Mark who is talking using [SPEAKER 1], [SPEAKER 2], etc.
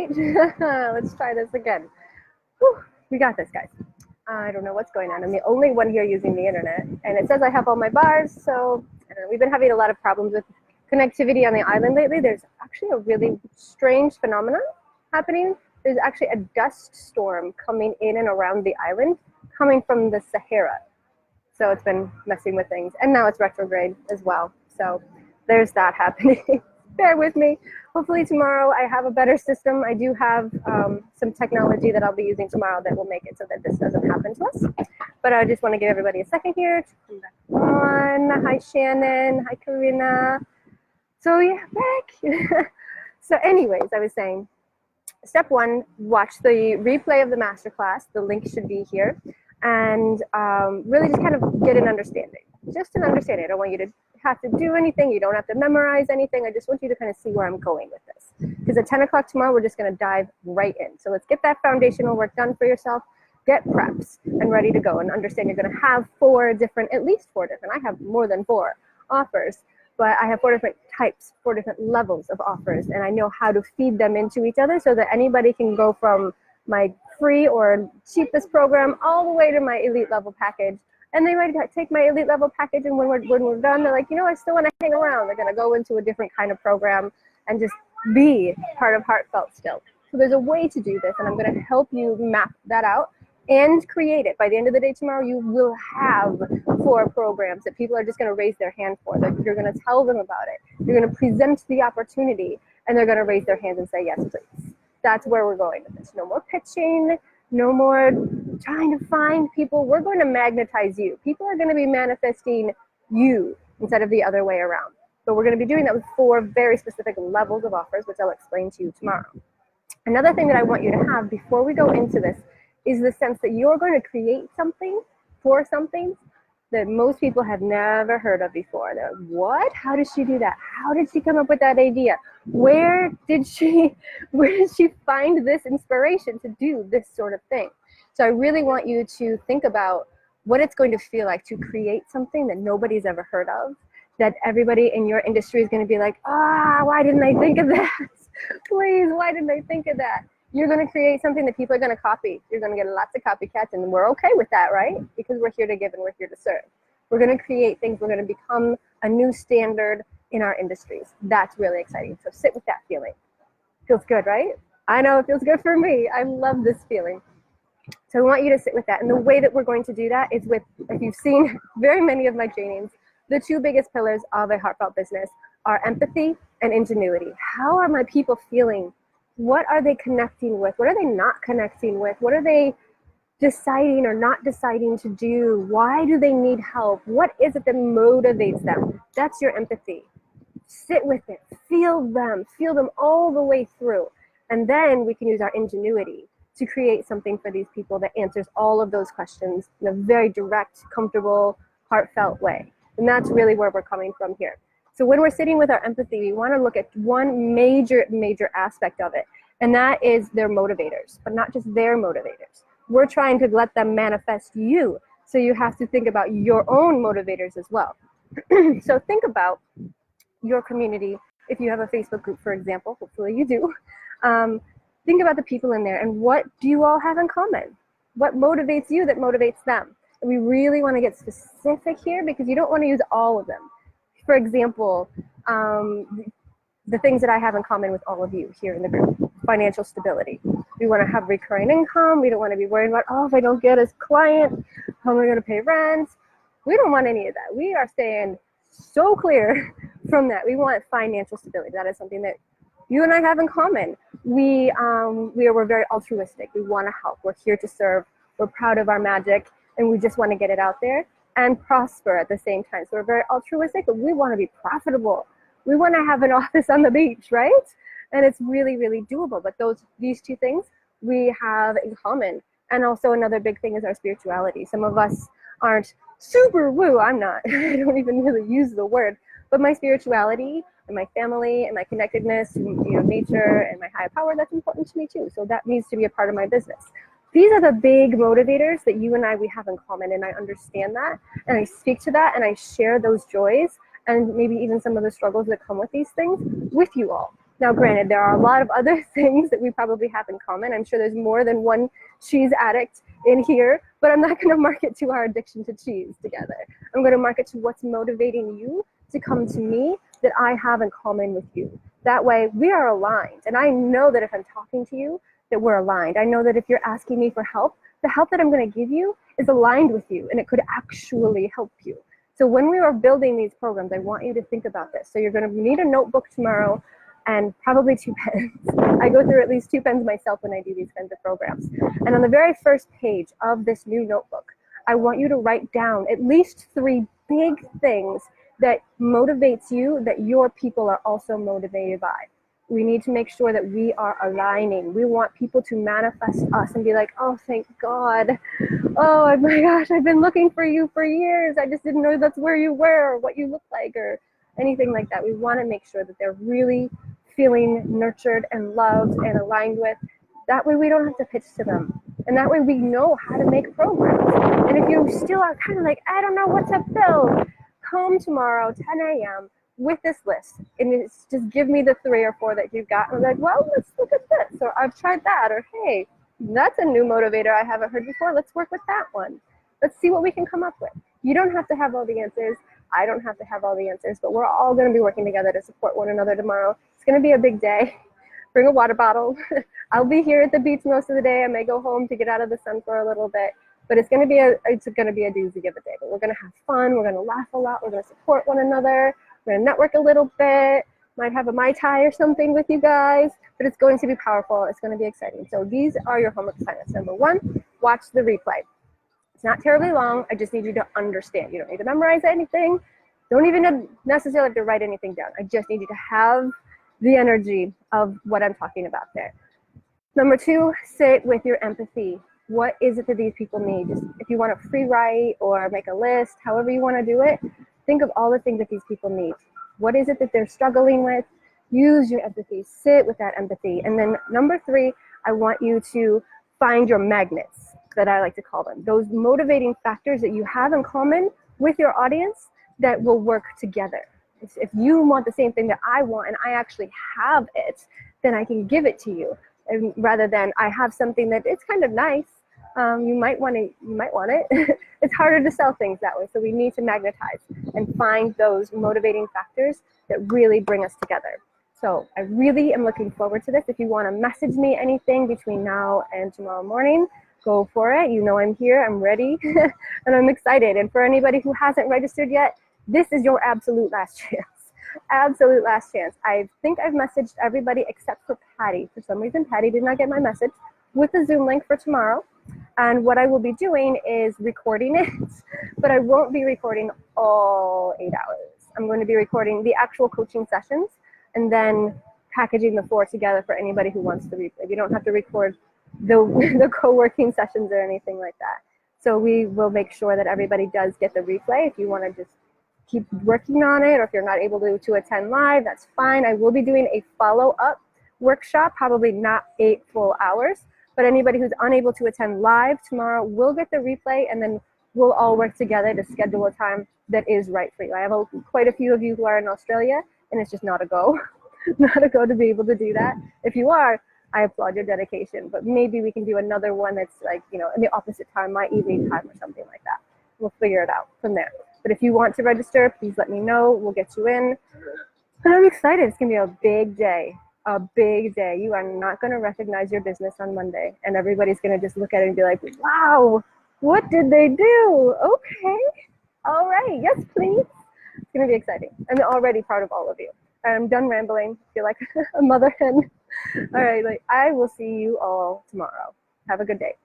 [SPEAKER 1] right? Let's try this again. Whew, we got this, guys. I don't know what's going on. I'm the only one here using the internet, and it says I have all my bars, so I don't know, we've been having a lot of problems with connectivity on the island lately. There's actually a really strange phenomenon happening. There's actually a dust storm coming in and around the island, coming from the Sahara. So it's been messing with things, and now it's retrograde as well. So there's that happening. Bear with me. Hopefully tomorrow I have a better system. I do have some technology that I'll be using tomorrow that will make it so that this doesn't happen to us. But I just want to give everybody a second here to come back on. Hi, Shannon. Hi, Karina. So yeah, back. So anyways, I was saying, step one, watch the replay of the masterclass. The link should be here. And really just kind of get an understanding. Just an understanding. I don't want you to have to do anything. You don't have to memorize anything. I just want you to kind of see where I'm going with this. Because at 10 o'clock tomorrow, we're just going to dive right in. So let's get that foundational work done for yourself. Get preps and ready to go, and understand you're going to have at least four different, I have more than 4 offers, but I have 4 different types, 4 different levels of offers, and I know how to feed them into each other so that anybody can go from my free or cheapest program all the way to my elite level package. And they might take my elite level package, and when we're done, they're like, you know, I still want to hang around. They're going to go into a different kind of program and just be part of Heartfelt still. So there's a way to do this, and I'm going to help you map that out and create it. By the end of the day tomorrow, you will have 4 programs that people are just going to raise their hand for. You're going to tell them about it. You're going to present the opportunity, and they're going to raise their hands and say, yes, please. That's where we're going with this. No more pitching. No more trying to find people. We're going to magnetize you. People are going to be manifesting you instead of the other way around. So we're going to be doing that with 4 very specific levels of offers, which I'll explain to you tomorrow. Another thing that I want you to have before we go into this is the sense that you're going to create something for something that most people have never heard of before. They're like, what? How did she do that? How did she come up with that idea? Where did she find this inspiration to do this sort of thing? So I really want you to think about what it's going to feel like to create something that nobody's ever heard of, that everybody in your industry is going to be like, why didn't I think of that? Please, why didn't I think of that? You're going to create something that people are going to copy. You're going to get lots of copycats, and we're okay with that, right? Because we're here to give and we're here to serve. We're going to create things. We're going to become a new standard in our industries. That's really exciting. So sit with that feeling. Feels good, right? I know it feels good for me. I love this feeling. So I want you to sit with that. And the way that we're going to do that is with, if you've seen very many of my trainings, the 2 biggest pillars of a heartfelt business are empathy and ingenuity. How are my people feeling? What are they connecting with? What are they not connecting with? What are they deciding or not deciding to do? Why do they need help? What is it that motivates them? That's your empathy. Sit with it. Feel them all the way through. And then we can use our ingenuity to create something for these people that answers all of those questions in a very direct, comfortable, heartfelt way. And that's really where we're coming from here. So when we're sitting with our empathy, we want to look at one major aspect of it, and that is their motivators, but not just their motivators. We're trying to let them manifest you, so you have to think about your own motivators as well. So think about your community. If you have a Facebook group, for example, hopefully you do, think about the people in there, and what do you all have in common? What motivates you that motivates them? And we really want to get specific here, because you don't want to use all of them. For example, the things that I have in common with all of you here in the group: financial stability. We want to have recurring income. We don't want to be worried about, if I don't get a client, how am I going to pay rent? We don't want any of that. We are staying so clear from that. We want financial stability. That is something that you and I have in common. We're very altruistic. We want to help. We're here to serve. We're proud of our magic, and we just want to get it out there and prosper at the same time. So we're very altruistic, but we want to be profitable. We want to have an office on the beach, right? And it's really, really doable. But these 2 things we have in common. And also another big thing is our spirituality. Some of us aren't super woo. I'm not. I don't even really use the word. But my spirituality and my family and my connectedness to nature and my higher power, that's important to me too. So that needs to be a part of my business. These are the big motivators that you and we have in common, and I understand that, and I speak to that, and I share those joys, and maybe even some of the struggles that come with these things with you all. Now, granted, there are a lot of other things that we probably have in common. I'm sure there's more than one cheese addict in here, but I'm not going to market to our addiction to cheese together. I'm going to market to what's motivating you to come to me that I have in common with you. That way, we are aligned. And I know that if I'm talking to you, that we're aligned. I know that if you're asking me for help, the help that I'm going to give you is aligned with you, and it could actually help you. So when we are building these programs, I want you to think about this. So you're going to need a notebook tomorrow and probably 2 pens. I go through at least 2 pens myself when I do these kinds of programs. And on the very first page of this new notebook, I want you to write down at least 3 big things that motivates you, that your people are also motivated by. We need to make sure that we are aligning. We want people to manifest us and be like, oh, thank God. Oh my gosh, I've been looking for you for years. I just didn't know that's where you were or what you look like or anything like that. We want to make sure that they're really feeling nurtured and loved and aligned with. That way we don't have to pitch to them. And that way we know how to make programs. And if you still are kind of like, I don't know what to build, come tomorrow, 10 a.m. with this list. And it's just give me the 3 or 4 that you've got. And I'm like, well, let's look at this. Or I've tried that. Or hey, that's a new motivator I haven't heard before. Let's work with that one. Let's see what we can come up with. You don't have to have all the answers. I don't have to have all the answers, but we're all going to be working together to support one another tomorrow. It's going to be a big day. Bring a water bottle. I'll be here at the beach most of the day. I may go home to get out of the sun for a little bit, but it's going to be a doozy of a day. But we're going to have fun. We're going to laugh a lot. We're going to support one another. We're going to network a little bit. Might have a Mai Tai or something with you guys, but it's going to be powerful. It's going to be exciting. So these are your homework assignments. Number 1, watch the replay. It's not terribly long. I just need you to understand. You don't need to memorize anything. Don't even necessarily have to write anything down. I just need you to have the energy of what I'm talking about there. Number 2, sit with your empathy. What is it that these people need? Just if you want to free write or make a list, however you want to do it, think of all the things that these people need. What is it that they're struggling with? Use your empathy. Sit with that empathy. And then number 3, I want you to find your magnets, that I like to call them. Those motivating factors that you have in common with your audience that will work together. If you want the same thing that I want and I actually have it, then I can give it to you. And rather than I have something that it's kind of nice, you might want it. It's harder to sell things that way. So we need to magnetize and find those motivating factors that really bring us together. So I really am looking forward to this. If you want to message me anything between now and tomorrow morning, go for it. You know I'm here, I'm ready, and I'm excited. And for anybody who hasn't registered yet, this is your absolute last chance. Absolute last chance. I think I've messaged everybody except for Patty. For some reason, Patty did not get my message with the Zoom link for tomorrow. And what I will be doing is recording it, but I won't be recording all 8 hours. I'm going to be recording the actual coaching sessions and then packaging the 4 together for anybody who wants to replay. You don't have to record the co-working sessions or anything like that. So we will make sure that everybody does get the replay. If you want to just keep working on it, or if you're not able to attend live, that's fine. I will be doing a follow-up workshop, probably not 8 full hours, but anybody who's unable to attend live tomorrow will get the replay, and then we'll all work together to schedule a time that is right for you. I have quite a few of you who are in Australia, and it's just not a go, not a go to be able to do that. If you are, I applaud your dedication, but maybe we can do another one that's like, in the opposite time, my evening time or something like that. We'll figure it out from there. But if you want to register, please let me know. We'll get you in. And I'm excited. It's going to be a big day. A big day. You are not going to recognize your business on Monday. And everybody's going to just look at it and be like, wow, what did they do? Okay. All right. Yes, please. It's going to be exciting. I'm already proud of all of you. I'm done rambling. I feel like a mother hen. All right. I will see you all tomorrow. Have a good day.